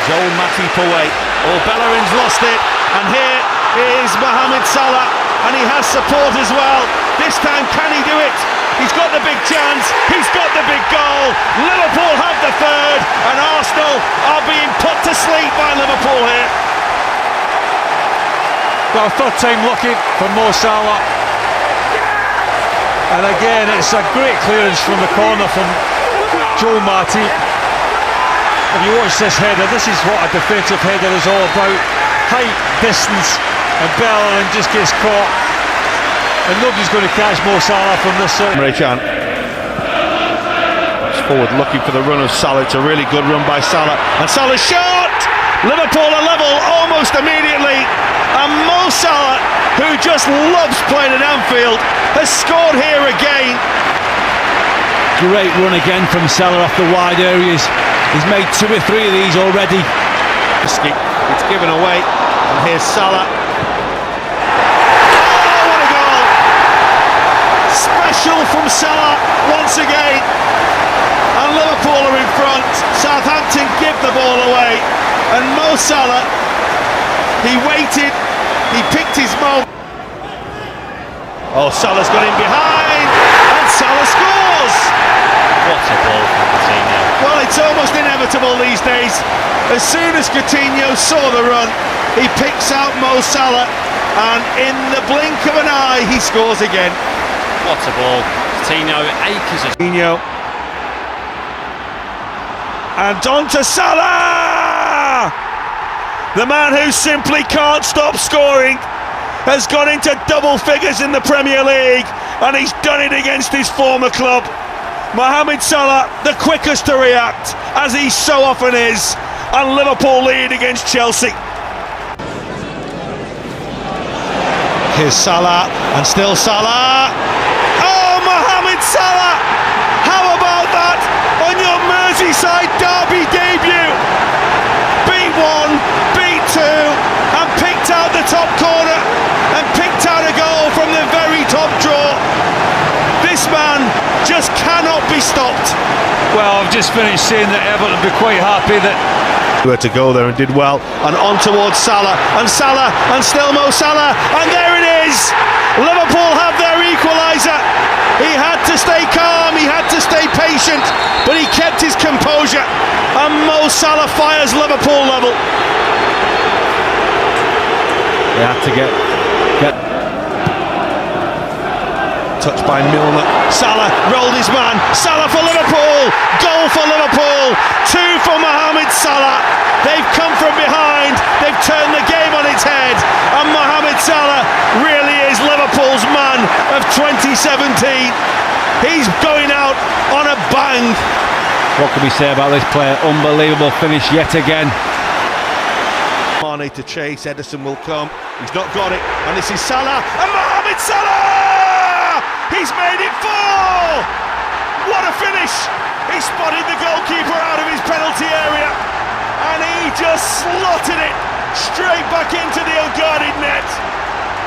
Joel Matip away. Oh, Bellerin's lost it. And here is Mohamed Salah. And he has support as well. This time, can he do it? He's got the big chance. He's got the big goal. Liverpool have the third. And Arsenal are being put to sleep by Liverpool here. Well, third time lucky for Mo Salah. And again, it's a great clearance from the corner from Joel Matip. If you watch this header, this is what a defensive header is all about. Height, distance, and Bellerin just gets caught. And nobody's going to catch Mo Salah from this side. Chan. Forward looking for the run of Salah. It's a really good run by Salah. And Salah's shot! Liverpool are level almost immediately. And Mo Salah, who just loves playing at Anfield, has scored here again. Great run again from Salah off the wide areas. He's made 2 or 3 of these already. It's given away, and here's Salah. Oh, what a goal! Special from Salah once again. And Liverpool are in front. Southampton give the ball away. And Mo Salah, he waited, he picked his moment. Oh, Salah's got in behind, and Salah scores! What a ball from Coutinho. Well, it's almost inevitable these days. As soon as Coutinho saw the run, he picks out Mo Salah, and in the blink of an eye, he scores again. What a ball. Coutinho, acres of... Coutinho. And on to Salah! The man who simply can't stop scoring has gone into double figures in the Premier League, and he's done it against his former club. Mohamed Salah, the quickest to react, as he so often is, and Liverpool lead against Chelsea. Here's Salah, and still Salah. Oh, Mohamed Salah! How about that on your Merseyside derby debut? Beat 1, beat 2, and picked out the top corner, and picked out a goal from the very top draw. This man just cannot be stopped. Well, I've just finished saying that Everton would be quite happy that... Were to go there and did well, and on towards Salah, and still Mo Salah, and there it is! Liverpool have their equaliser. He had to stay calm, he had to stay patient, but he kept his composure, and Mo Salah fires Liverpool level. They had to get Touched by Milner. Salah rolled his man. Salah for Liverpool. Goal for Liverpool. 2 for Mohamed Salah. They've come from behind. They've turned the game on its head. And Mohamed Salah really is Liverpool's man of 2017. He's going out on a bang. What can we say about this player? Unbelievable finish yet again. Mane to chase. Ederson will come. He's not got it. And this is Salah. And Mohamed Salah! He's made it 4! What a finish! He spotted the goalkeeper out of his penalty area, and he just slotted it straight back into the unguarded net.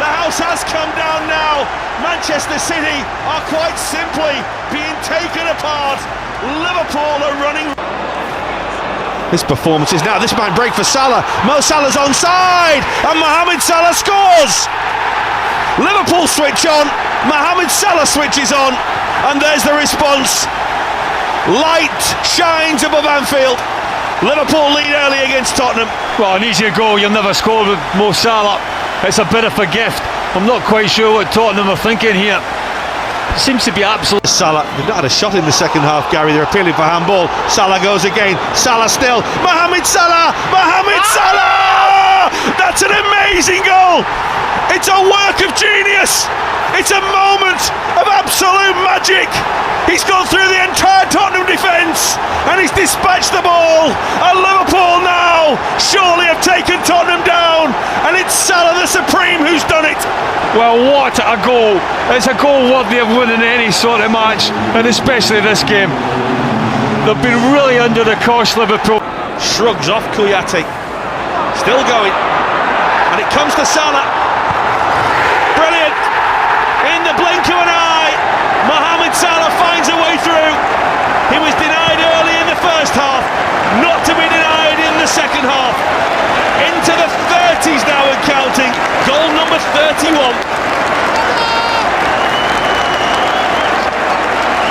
The house has come down now. Manchester City are quite simply being taken apart. Liverpool are running. This performance is now, this might break for Salah. Mo Salah's onside, and Mohamed Salah scores! Liverpool switch on, Mohamed Salah switches on, and there's the response. Light shines above Anfield. Liverpool lead early against Tottenham. Well, an easier goal you'll never score with Mo Salah. It's a bit of a gift. I'm not quite sure what Tottenham are thinking here. It seems to be absolute. Salah, they've not had a shot in the second half, Gary. They're appealing for handball. Salah goes again. Salah still. Mohamed Salah! Mohamed Salah! That's an amazing goal! It's a work of genius! It's a moment of absolute magic! He's gone through the entire Tottenham defence, and he's dispatched the ball, and Liverpool now surely have taken Tottenham down, and it's Salah the Supreme who's done it. Well, what a goal! It's a goal worthy of winning any sort of match, and especially this game. They've been really under the cosh, Liverpool. Shrugs off Kouyaté. Still going, and it comes to Salah. Brilliant! In the blink of an eye, Mohamed Salah finds a way through. He was denied early in the first half, not to be denied in the second half. Into the 30s now and counting. Goal number 31.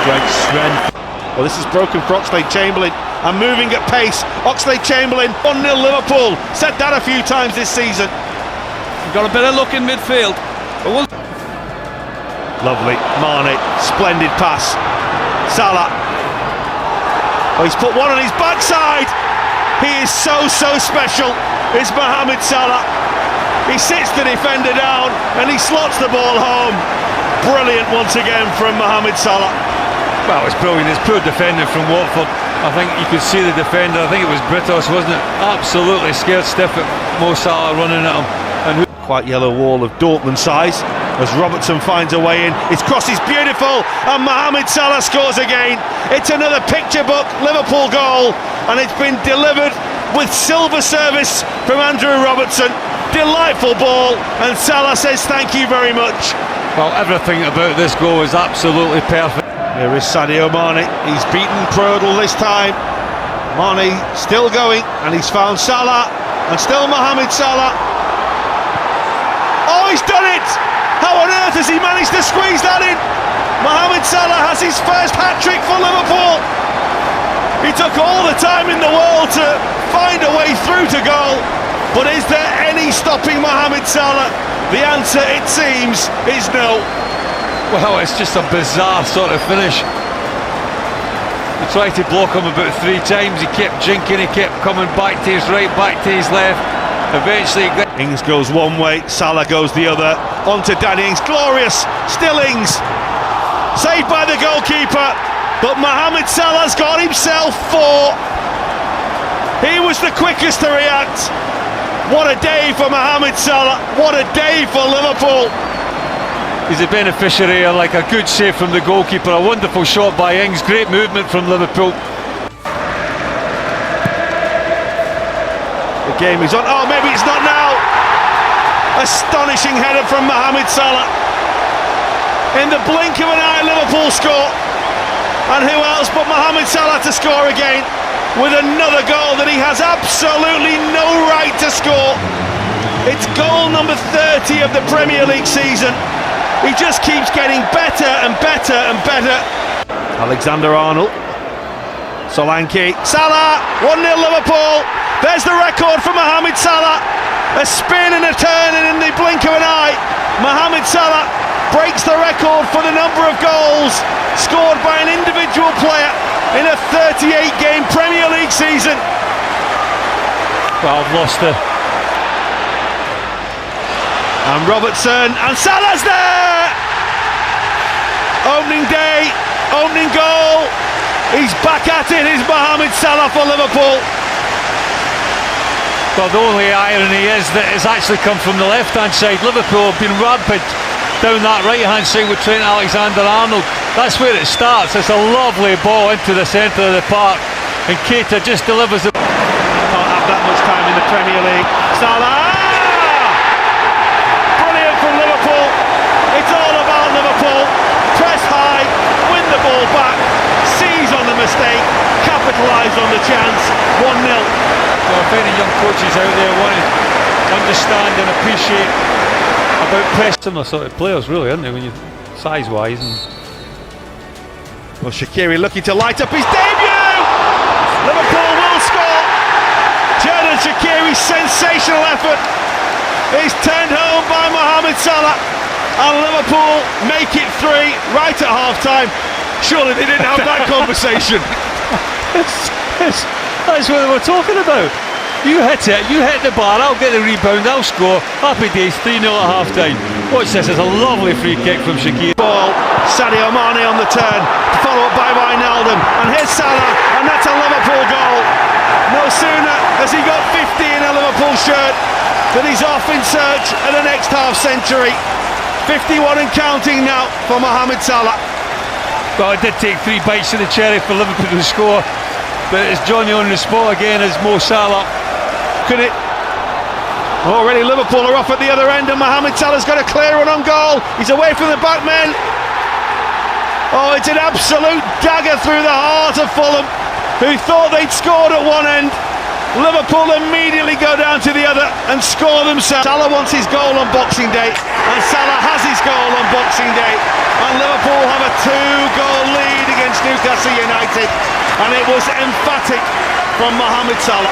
Great strength. Well, this is broken for Oxlade-Chamberlain and moving at pace. Oxlade-Chamberlain, 1-0 Liverpool. Said that a few times this season. We've got a bit of luck in midfield. Lovely. Mane, splendid pass. Salah. Oh, he's put one on his backside. He is so special. It's Mohamed Salah. He sits the defender down and he slots the ball home. Brilliant once again from Mohamed Salah. Well, it's brilliant. It's poor defending from Watford. I think you could see the defender. I think it was Britos, wasn't it? Absolutely scared stiff at Mo Salah running at him. And quite yellow wall of Dortmund size as Robertson finds a way in. His cross is beautiful and Mohamed Salah scores again. It's another picture book Liverpool goal and it's been delivered with silver service from Andrew Robertson. Delightful ball and Salah says thank you very much. well, everything about this goal is absolutely perfect. Here is Sadio Mane. He's beaten Prödl this time. Mane still going and he's found Salah and still Mohamed Salah. Oh, he's done it! How on earth has he managed to squeeze that in? Mohamed Salah has his first hat-trick for Liverpool. He took all the time in the world to find a way through to goal, but is there any stopping Mohamed Salah? The answer, it seems, is no. Well, it's just a bizarre sort of finish. He tried to block him about 3 times. He kept jinking, he kept coming back to his right, back to his left. Eventually Ings goes one way, Salah goes the other. On to Danny Ings, glorious, still Ings. Saved by the goalkeeper, but Mohamed Salah's got himself 4. He was the quickest to react. What a day for Mohamed Salah, what a day for Liverpool. he's a beneficiary of like a good save from the goalkeeper, a wonderful shot by Ings, great movement from Liverpool. The game is on. Oh, maybe it's not now. Astonishing header from Mohamed Salah. In the blink of an eye, Liverpool score. And who else but Mohamed Salah to score again with another goal that he has absolutely no right to score. It's goal number 30 of the Premier League season. He just keeps getting better and better and better. Alexander-Arnold. Solanke. Salah, 1-0 Liverpool. There's the record for Mohamed Salah. A spin and a turn and in the blink of an eye, Mohamed Salah breaks the record for the number of goals scored by an individual player in a 38-game Premier League season. Well, I've lost it. And Robertson, and Salah's there! Opening day, opening goal. He's back at it, is Mohamed Salah for Liverpool. Well, the only irony is that it's actually come from the left-hand side. Liverpool have been rapid down that right-hand side with Trent Alexander-Arnold. That's where it starts. It's a lovely ball into the centre of the park, and Keita just delivers it. Can't have that much time in the Premier League. Salah! Brilliant from Liverpool. It's all about Liverpool. Press high, win the ball back, seize on the mistake, capitalise on the chance. 1-0. Well, if any young coaches out there want to understand and appreciate about press, similar sort of players, really, aren't they? When you size-wise. And well, Shaqiri looking to light up his debut. Liverpool will score. Xherdan Shaqiri's sensational effort is turned home by Mohamed Salah, and Liverpool make it 3 right at half-time. Surely they didn't have that conversation. That's what they were talking about. You hit it, you hit the bar, I'll get the rebound, I'll score. Happy days, 3-0 at half-time. Watch this, it's a lovely free kick from Shaqiri. Ball, Sadio Mane on the turn, followed up by Wijnaldum, and here's Salah, and that's a Liverpool goal. No sooner has he got 50 in a Liverpool shirt than he's off in search of the next half-century. 51 and counting now for Mohamed Salah. Well, it did take 3 bites of the cherry for Liverpool to score, but it's Johnny on the spot again as Mo Salah. Could it? Already Liverpool are off at the other end, and Mohamed Salah's got a clear one on goal. He's away from the back men. Oh, it's an absolute dagger through the heart of Fulham, who thought they'd scored at one end. Liverpool immediately go down to the other and score themselves. Salah wants his goal on Boxing Day, and Salah has his goal on Boxing Day, and Liverpool have a 2-goal lead against Newcastle United, and it was emphatic from Mohamed Salah.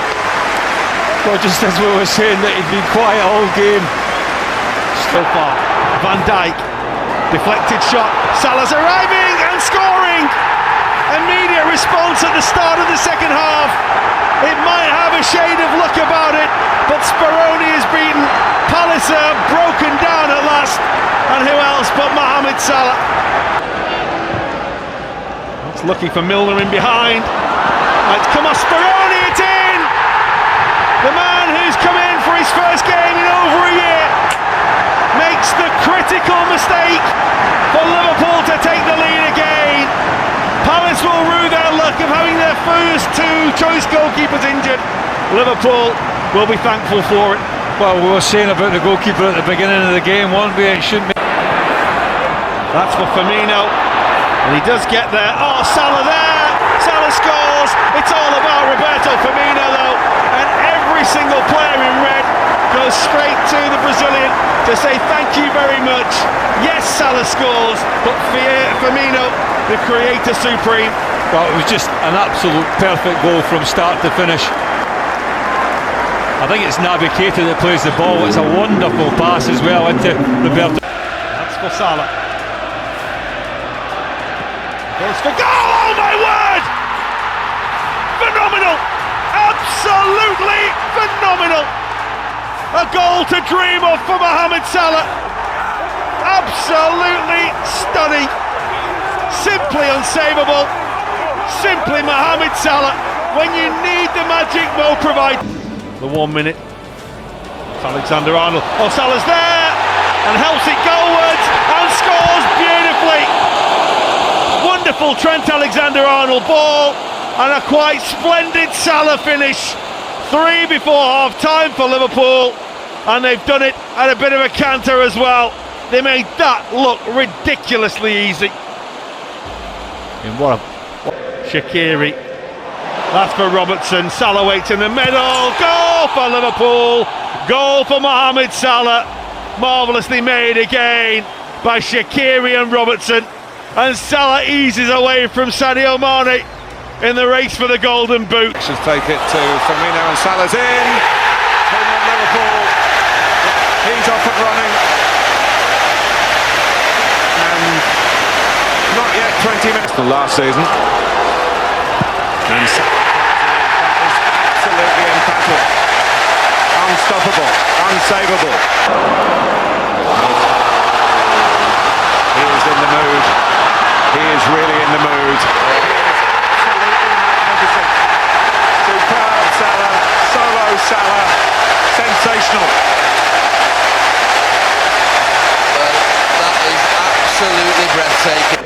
Well, just as we were saying that he'd been quiet all game. So far, Van Dijk, deflected shot, Salah's arriving and scoring! Immediate response at the start of the second half. It might have a shade of luck about it, but Speroni is beaten. Palace are broken down at last, and who else but Mohamed Salah? It's looking for Milner in behind. It's come off Speroni, it's in! The man who's come in for his first game in over a year makes the critical mistake for Liverpool to take the lead again. Palace will rue their luck of having their first 2 choice goalkeepers injured. Liverpool will be thankful for it. Well, we were saying about the goalkeeper at the beginning of the game, one way it shouldn't be. That's for Firmino, and he does get there. Oh, Salah there! Salah scores! It's all about Roberto Firmino though, and every single player in red goes straight to the Brazilian to say thank you very much. Yes, Salah scores, but Firmino, the creator supreme. Well, it was just an absolute perfect goal from start to finish. I think it's Naby Keita that plays the ball. It's a wonderful pass as well into Roberto. That's for Salah. Goes for goal! Oh my word! Phenomenal! Absolutely phenomenal! A goal to dream of for Mohamed Salah. Absolutely stunning. Simply unsavable. Simply Mohamed Salah. When you need the magic, Mo provide. The 1 minute. It's Alexander-Arnold. Oh, Salah's there and helps it goalwards and scores beautifully. Wonderful Trent Alexander-Arnold ball and a quite splendid Salah finish. 3 before half time for Liverpool, and they've done it at a bit of a canter as well. They made that look ridiculously easy. And what a Shaqiri. That's for Robertson. Salah waits in the middle. Goal for Liverpool. Goal for Mohamed Salah. Marvellously made again by Shaqiri and Robertson. And Salah eases away from Sadio Mane in the race for the golden boot. Should take it to Firmino, and Salah's in. Home on Liverpool. He's off and running. And not yet 20 minutes from last season. And that was absolutely emphatic. Unstoppable, unsavable. He is in the mood. He is really in the mood. Superb Salah, solo Salah, sensational. That is absolutely breathtaking.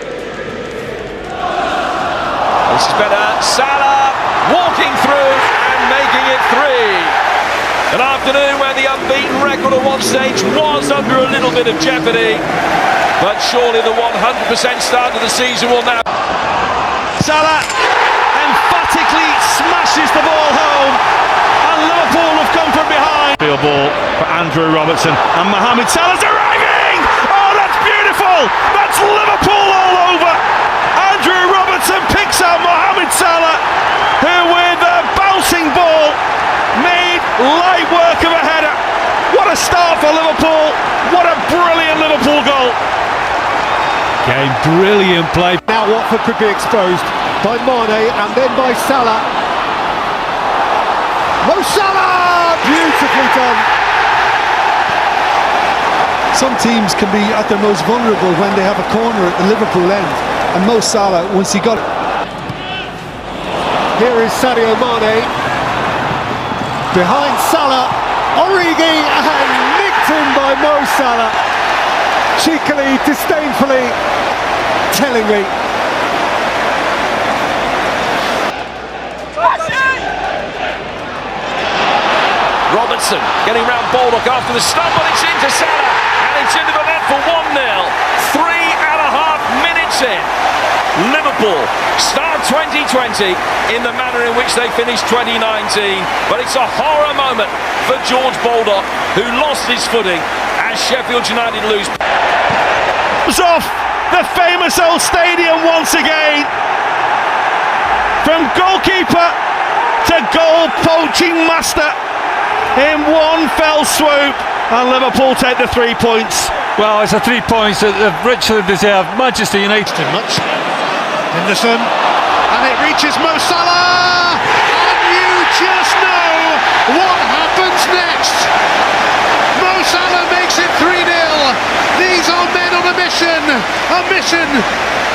This is better. Salah walking through and making it 3. An afternoon where the unbeaten record at one stage was under a little bit of jeopardy, but surely the 100% start of the season will now. Salah emphatically smashes the ball home, and Liverpool have come from behind. Field ball for Andrew Robertson, and Mohamed Salah's arriving! Oh, that's beautiful! That's Liverpool all over! Andrew Robertson picks out Mohamed Salah, who with a bouncing ball made light work of a header. What a start for Liverpool! What a brilliant Liverpool goal! Again, brilliant play. Now Watford could be exposed by Mane and then by Salah. Mo Salah! Beautifully done. Some teams can be at their most vulnerable when they have a corner at the Liverpool end. And Mo Salah, once he got it. Here is Sadio Mane. Behind Salah. Origi and nicked in by Mo Salah. Cheekily, disdainfully, tellingly. Robertson getting round Baldock after the stumble. It's into Salah and it's into the net for 1-0. 3.5 minutes in. Liverpool start 2020 in the manner in which they finished 2019, but it's a horror moment for George Baldock, who lost his footing as Sheffield United lose. Off the famous old stadium once again, from goalkeeper to goal poaching master in one fell swoop, and Liverpool take the 3 points. Well, it's a 3 points that they've richly deserved. Manchester United. Much. Henderson, and it reaches Mo Salah, and you just know what happens next. Mo Salah makes it 3-0. These are men on a mission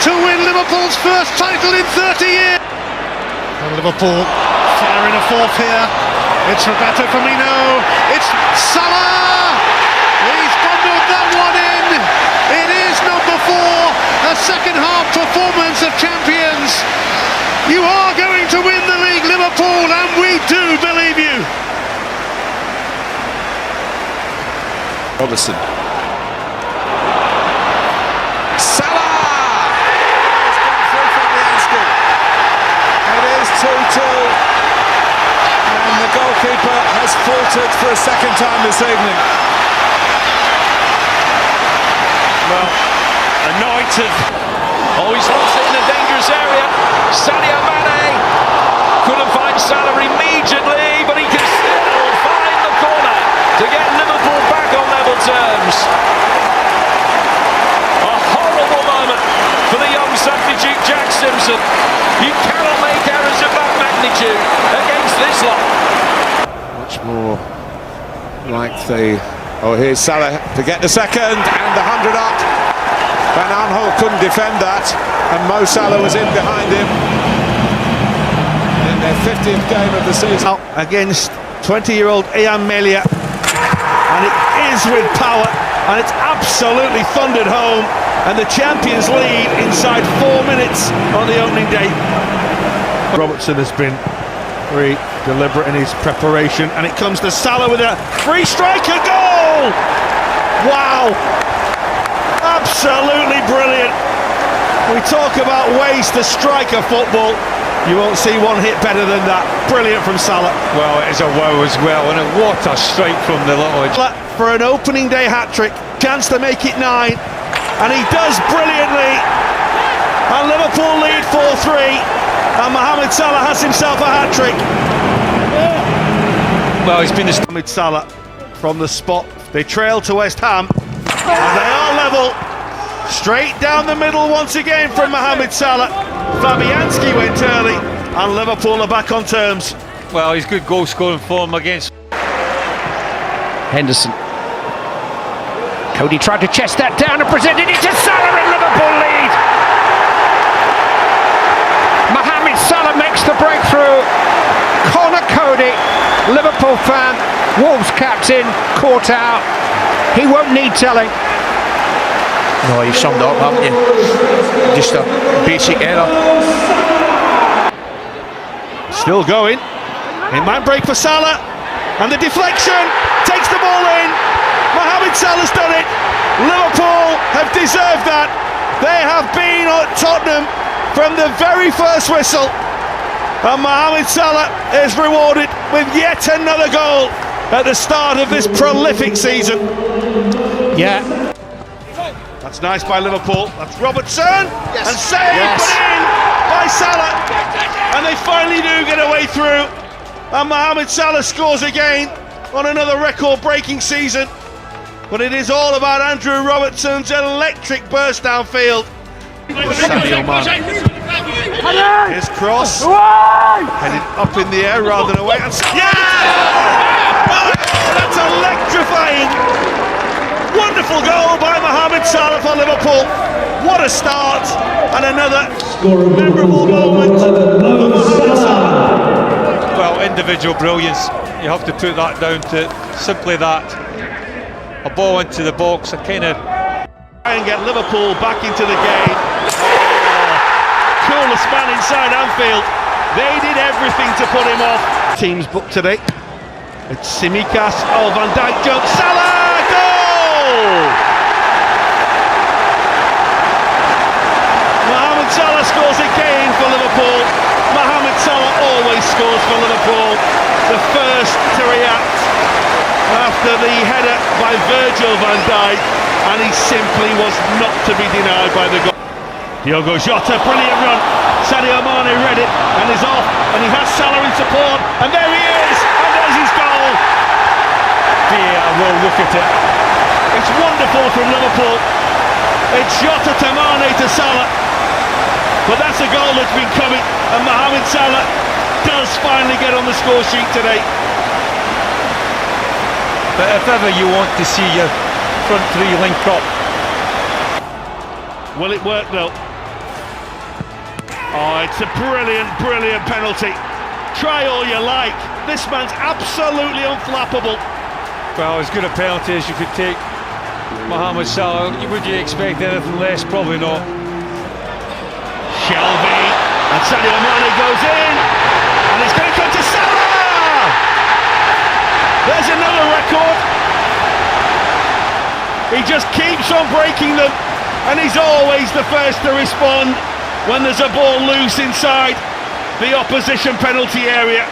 to win Liverpool's first title in 30 years. And Liverpool firing a fourth here. It's Roberto Firmino. It's Salah. He's bundled that one in. It is number 4, a second half performance of champions. You are going to win the league, Liverpool, and we do believe you. Robertson. Salah! It's gone through Fabianski. It is 2-2. And the goalkeeper has faltered for a second time this evening. Well, a night of... Oh, he's lost it in a dangerous area. Sadio Mane couldn't find Salah immediately, but he can still find the corner to get Liverpool back on level terms. A horrible moment for the young substitute Jack Simpson. You cannot make errors of that magnitude against this lot. Much more like the... Oh, here's Salah to get the second, and the 100 up. Van Aanholt couldn't defend that, and Mo Salah was in behind him. In their 50th game of the season. Out against 20-year-old Ian Melia, and it is with power, and it's absolutely thundered home, and the champions lead inside 4 minutes on the opening day. Robertson has been very deliberate in his preparation, and it comes to Salah with a free striker goal. Wow, absolutely brilliant. We talk about ways to strike a football, you won't see one hit better than that. Brilliant from Salah. Well, it is a wow as well, and what a strike from the little edge. For an opening day hat-trick, chance to make it 9, and he does brilliantly, and Liverpool lead 4-3. And Mohamed Salah has himself a hat-trick. Well, he's been Mohamed Salah from the spot. They trail to West Ham, and they are level. Straight down the middle once again from Mohamed Salah. Fabianski went early, and Liverpool are back on terms. Well, he's good goal-scoring form against Henderson. Cody tried to chest that down and presented it to Salah, and Liverpool lead. Mohamed Salah makes the breakthrough. Connor Cody, Liverpool fan, Wolves captain, caught out. He won't need telling. No, you've summed it up, haven't you? Just a basic error. Still going. It might break for Salah, and the deflection takes the ball in. Mohamed Salah's done it. Liverpool have deserved that. They have been at Tottenham from the very first whistle, and Mohamed Salah is rewarded with yet another goal at the start of this prolific season. Yeah. That's nice by Liverpool. That's Robertson, and saved, put in by Salah, and they finally do get away through, and Mohamed Salah scores again on another record-breaking season. But it is all about Andrew Robertson's electric burst downfield. Sadio Mane. His cross, headed up in the air rather than away. And that's electrifying. Wonderful goal by Mohamed Salah for Liverpool. What a start, and another memorable moment for Mohamed Salah. well, individual brilliance. You have to put that down to simply that. A ball into the box, a kind of... And get Liverpool back into the game. Coolest man inside Anfield. They did everything to put him off. Teams booked today. It's Tsimikas. Oh, Van Dijk jumps. Salah! Goal! Mohamed Salah scores again for Liverpool. scores for Liverpool, the first to react after the header by Virgil van Dijk, and he simply was not to be denied by the goal. Diogo Jota, brilliant run. Sadio Mane read it and is off, and he has Salah in support, and there he is, and there's his goal. VAR will look at it. It's wonderful from Liverpool. It's Jota to Mane to Salah, but that's a goal that's been coming, and Mohamed Salah does finally get on the score sheet today. But if ever you want to see your front three link up, will it work though? Oh, it's a brilliant, brilliant penalty. Try all you like. This man's absolutely unflappable. well, as good a penalty as you could take. Mohamed Salah, would you expect anything less? Probably not. Shelby, and Sadio Mane goes in, and it's going to come to Salah! There's another record. He just keeps on breaking them, and he's always the first to respond when there's a ball loose inside the opposition penalty area.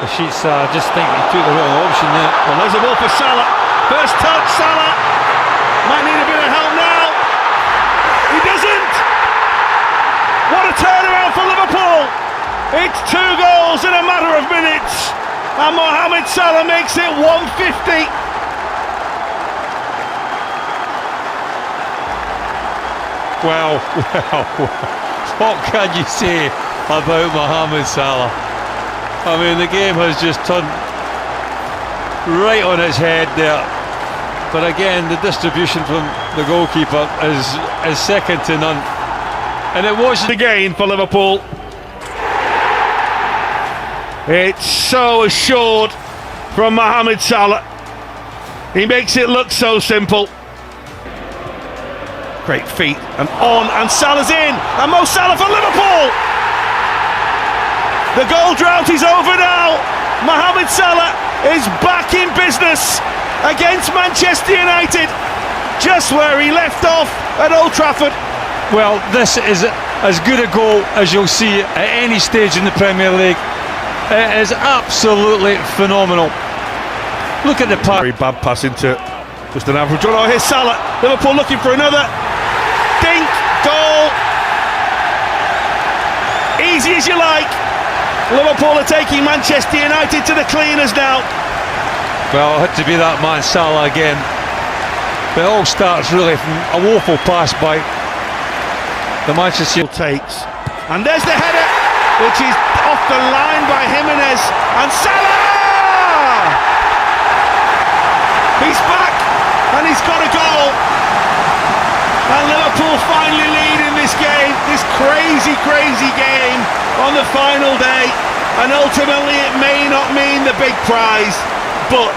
The sheets just think he took the wrong option there. Well, there's a ball for Salah. First touch, Salah. Might need a bit of help now. He doesn't. What a turnaround for Liverpool. It's 2 goals in a matter of minutes, and Mohamed Salah makes it 150. Well, what can you say about Mohamed Salah? I mean, the game has just turned right on its head there. But again, the distribution from the goalkeeper is second to none. And it wasn't Again for Liverpool. It's so assured from Mohamed Salah. He makes it look so simple. Great feet, and on, and Salah's in, and Mo Salah for Liverpool! The goal drought is over now. Mohamed Salah is back in business against Manchester United, just where he left off at Old Trafford. Well, this is as good a goal as you'll see at any stage in the Premier League. It is absolutely phenomenal. Look at the pass. Very bad pass into just an average run. Oh, here's Salah. Liverpool looking for another. Dink, goal. Easy as you like. Liverpool are taking Manchester United to the cleaners now. Well, it had to be that man Salah again. But it all starts really from a woeful pass by the Manchester takes. And there's the header, which is off the line by Jimenez. And Salah! He's back, and he's got a goal. And Liverpool finally lead in this game, this crazy, crazy game on the final day. And ultimately it may not mean the big prize, but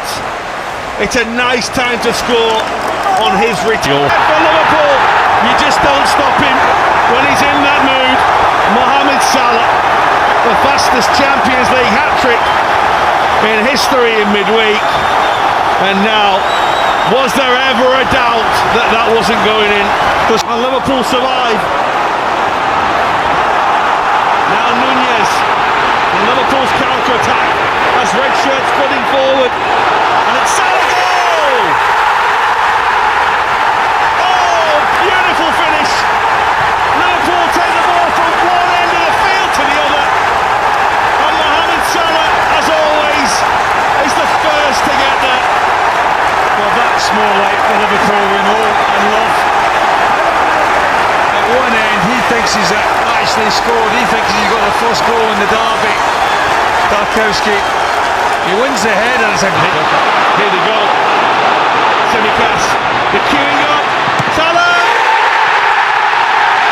it's a nice time to score on his return. For Liverpool, you just don't stop him when he's in that mood. Mohamed Salah, the fastest Champions League hat-trick in history in midweek. And now, was there ever a doubt that that wasn't going in? And Liverpool survive. Now Nunez, and Liverpool's counter-attack as red shirts putting forward. And it's Salah goal! Oh, beautiful finish. Liverpool take the ball from one end of the field to the other. And Mohamed Salah, as always, is the first to get there. Well, that's more like the Liverpool we know and love. At one end, he thinks he's actually scored. He thinks he's got the first goal in the derby. Tarkowski, he wins the head, and it's a Here they go. Tsimikas, the queuing up. Salah!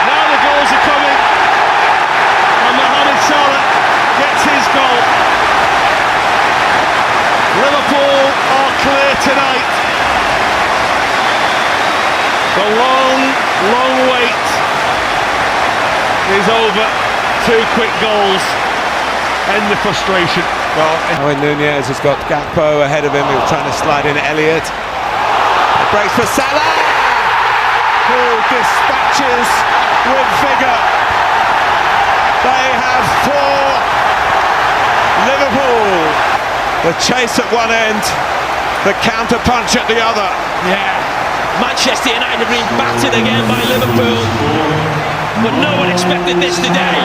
Now the goals are coming. And Mohamed Salah gets his goal. Liverpool are clear tonight. The long, long wait is over. 2 quick goals end the frustration. Well, Nunez has got Gakpo ahead of him, who's trying to slide in Elliott. It breaks for Salah, who dispatches with vigour. They have four. Liverpool. The chase at one end, the counter punch at the other. Yeah, Manchester United have been battered again by Liverpool, but no one expected this today.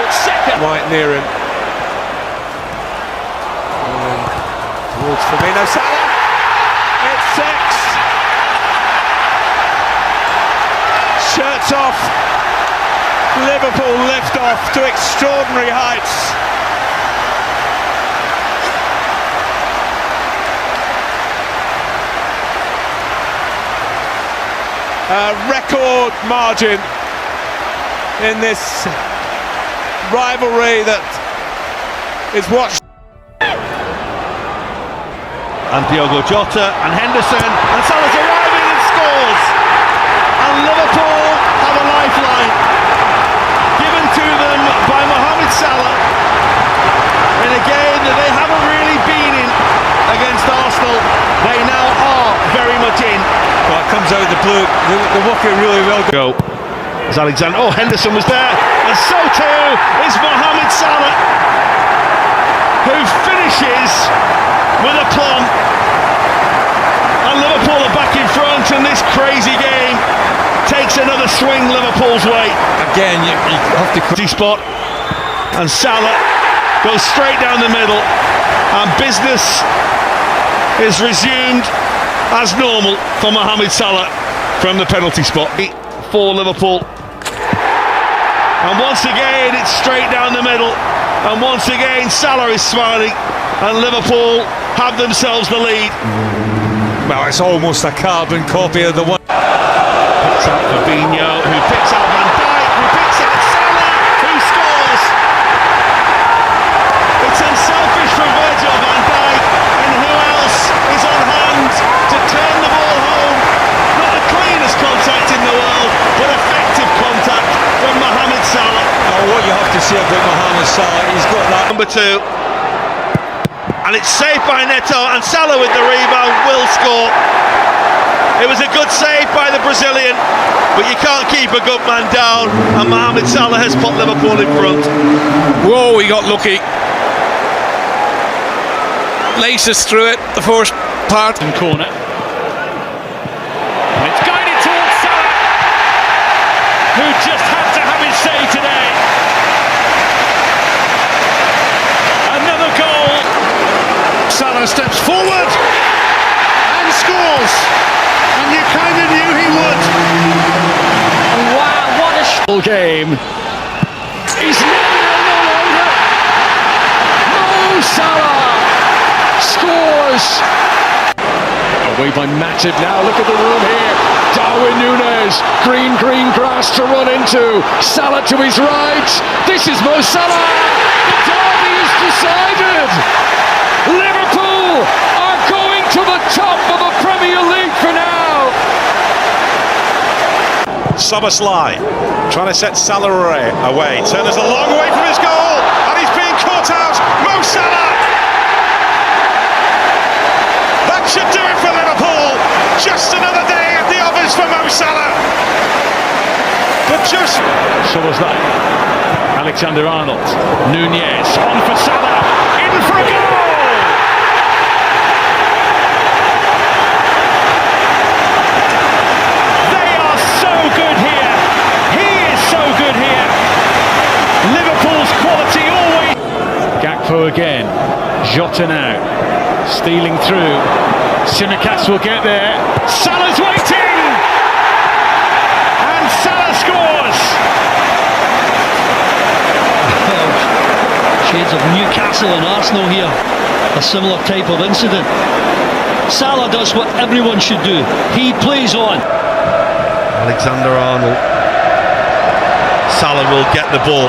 But second, Right near him. Towards Firmino. Salah. It's six. Shirts off. Liverpool lift off to extraordinary heights. A record margin in this rivalry that is watched. And Diogo Jota and Henderson, and Salah's arriving and scores. And Liverpool have a lifeline given to them by Mohamed Salah in a game that they haven't really been in against Arsenal. They now are very much in. Well, it comes out of the blue. They're working really well. Go. As Alexander. Oh, Henderson was there, and so too is Mohamed Salah, who finishes with aplomb. And Liverpool are back in front, and this crazy game takes another swing Liverpool's way. Again, you have to Spot, and Salah goes straight down the middle, and business is resumed as normal for Mohamed Salah from the penalty spot for Liverpool. And once again it's straight down the middle, and once again Salah is smiling, and Liverpool have themselves the lead. Well, it's almost a carbon copy of the one. Picks out Fabinho, who picks out Van Dijk, who picks out Salah, who scores. It's unselfish from Virgil van Dijk, and who else is on hand to turn the ball home? Not the cleanest contact in the world, but effective contact from Mohamed Salah. Now, what you have to say about Mohamed Salah, he's got that. Number two, and it's saved by Neto, and Salah with the rebound will score. It was a good save by the Brazilian, but you can't keep a good man down, and Mohamed Salah has put Liverpool in front. Whoa, he got lucky. Laces through it, the first part. In corner. And it's guided towards Salah, who just had to have his say today. Another goal. Salah steps forward and scores. And you kind of knew he would. Wow, what a game. He's nearly all over. Mo Salah scores. Away by Matip now. Look at the room here. Darwin Núñez. Green grass to run into. Salah to his right. This is Mo Salah. The derby is decided. Liverpool are going to the top of the Premier League for now. Szoboszlai trying to set Salah away. Turner's a long way from his goal, and he's being caught out. Mo Salah. That should do it for Liverpool. Just another day at the office for Mo Salah. But just Szoboszlai, Alexander-Arnold, Núñez on for Salah, in for a goal. They are so good here. He is so good here. Liverpool's quality always. Gakpo again. Jota now, stealing through. Tsimikas will get there. Salah's waiting, and Salah scores. Shades of Newcastle and Arsenal here. A similar type of incident. Salah does what everyone should do. He plays on. Alexander-Arnold. Salah will get the ball.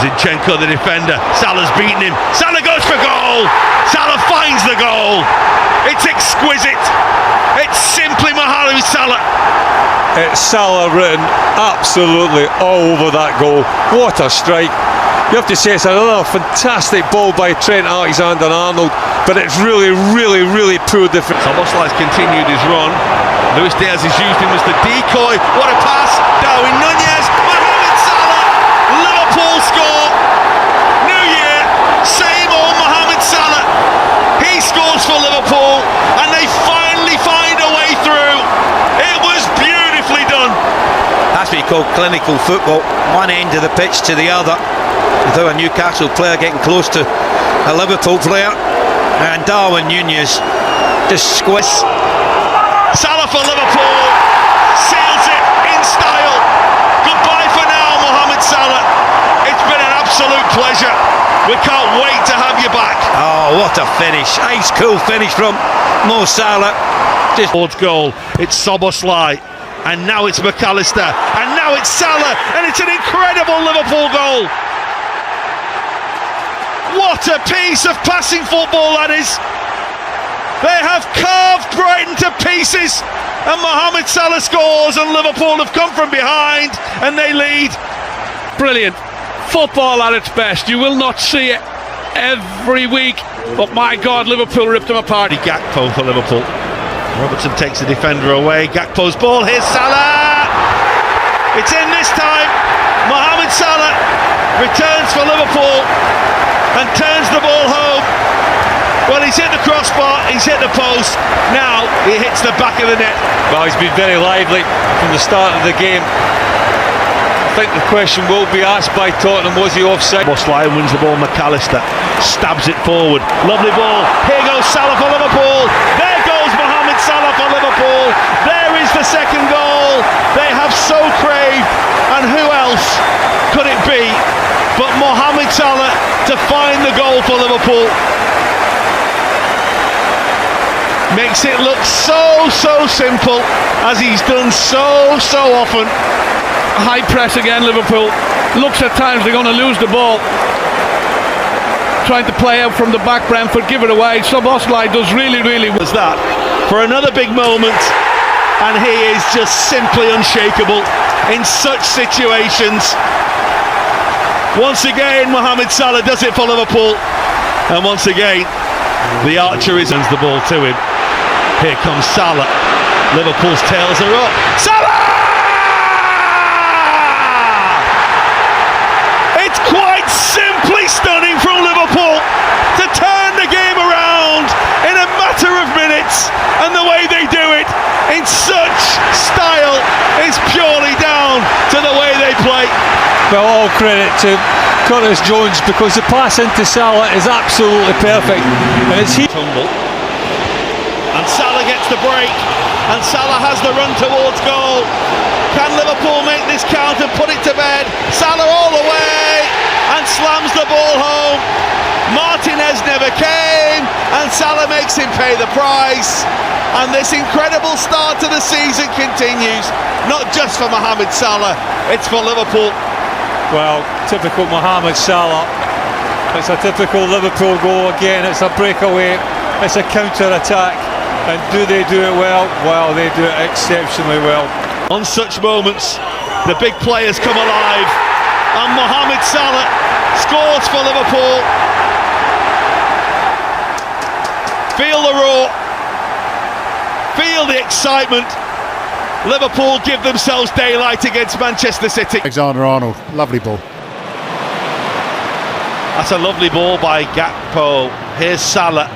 Zinchenko, the defender. Salah's beaten him. Salah goes for goal. Salah finds the goal. It's exquisite. It's simply Mohamed Salah. It's Salah written absolutely all over that goal. What a strike. You have to say it's another fantastic ball by Trent Alexander-Arnold, but it's really poor defense. Szoboszlai's continued his run. Luis Diaz has used him as the decoy. What a pass. Darwin Núñez. Mohamed Salah typical clinical football, one end of the pitch to the other, without a Newcastle player getting close to a Liverpool player, and Darwin Nunez just squeeze. Salah for Liverpool seals it in style. Goodbye for now, Mohamed Salah. It's been an absolute pleasure. We can't wait to have you back. Oh, what a finish. Ice cool finish from Mo Salah. Just Towards goal, it's Szoboszlai, and now it's McAllister, and now it's Salah, and it's an incredible Liverpool goal. What a piece of passing football that is. They have carved Brighton to pieces, and Mohamed Salah scores, and Liverpool have come from behind and they lead. Brilliant. Football at its best. You will not see it every week, but my God, Liverpool ripped them apart. Gakpo for Liverpool. Robertson takes the defender away. Gakpo's ball. Here's Salah. It's in this time. Mohamed Salah returns for Liverpool and turns the ball home. Well, he's hit the crossbar, he's hit the post, now he hits the back of the net. Well, he's been very lively from the start of the game. I think the question will be asked by Tottenham, was he offside? Szoboszlai wins the ball, McAllister stabs it forward. Lovely ball, here goes Salah for Liverpool. There goes Mohamed Salah for Liverpool. There is the second goal. They have so craved, and who else could it be but Mohamed Salah to find the goal for Liverpool? Makes it look so simple, as he's done so often. High press again, Liverpool. Looks at times they're going to lose the ball. Trying to play out from the back, Brentford, give it away. Szoboszlai does really well. Was that for another big moment, and he is just simply unshakable in such situations. Once again, Mohamed Salah does it for Liverpool, and once again, the archer sends the ball to him. Here comes Salah. Liverpool's tails are up. Salah! It's quite simply stunning from Liverpool to turn the game around in a matter of minutes, and the way they do it in such style is purely down to the way they play. Well, all credit to Curtis Jones, because the pass into Salah is absolutely perfect, and it's tumble, and Salah gets the break, and Salah has the run towards goal. Can Liverpool make this count and put it to bed? Salah all the way and slams the ball home. Martinez never came, and Salah makes him pay the price, and this incredible start to the season continues, not just for Mohamed Salah, it's for Liverpool. Well, typical Mohamed Salah. It's a typical Liverpool goal again. It's a breakaway, it's a counter-attack, and do they do it well? Well, they do it exceptionally well. On such moments, the big players come alive, and Mohamed Salah scores for Liverpool. Feel the roar, feel the excitement. Liverpool give themselves daylight against Manchester City. Alexander-Arnold, lovely ball. That's a lovely ball by Gakpo. Here's Salah,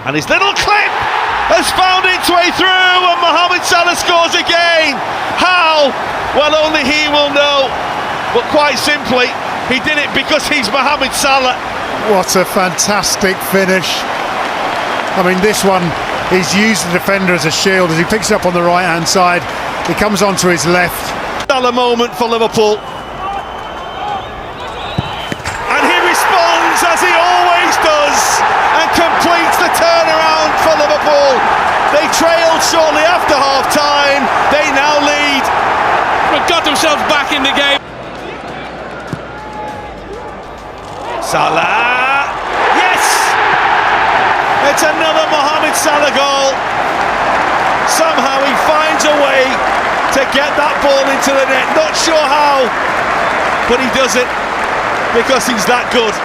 and his little clip has found its way through, and Mohamed Salah scores again. How? Well, only he will know. But quite simply, he did it because he's Mohamed Salah. What a fantastic finish. I mean, this one, he's used the defender as a shield as he picks it up on the right hand side. He comes onto his left. Salah moment for Liverpool, and he responds as he always does and completes the turnaround for Liverpool. They trailed shortly after half time, they now lead. They've got themselves back in the game. Salah, yes! It's another Mohamed Salah goal. Somehow he finds a way to get that ball into the net. Not sure how, but he does it because he's that good.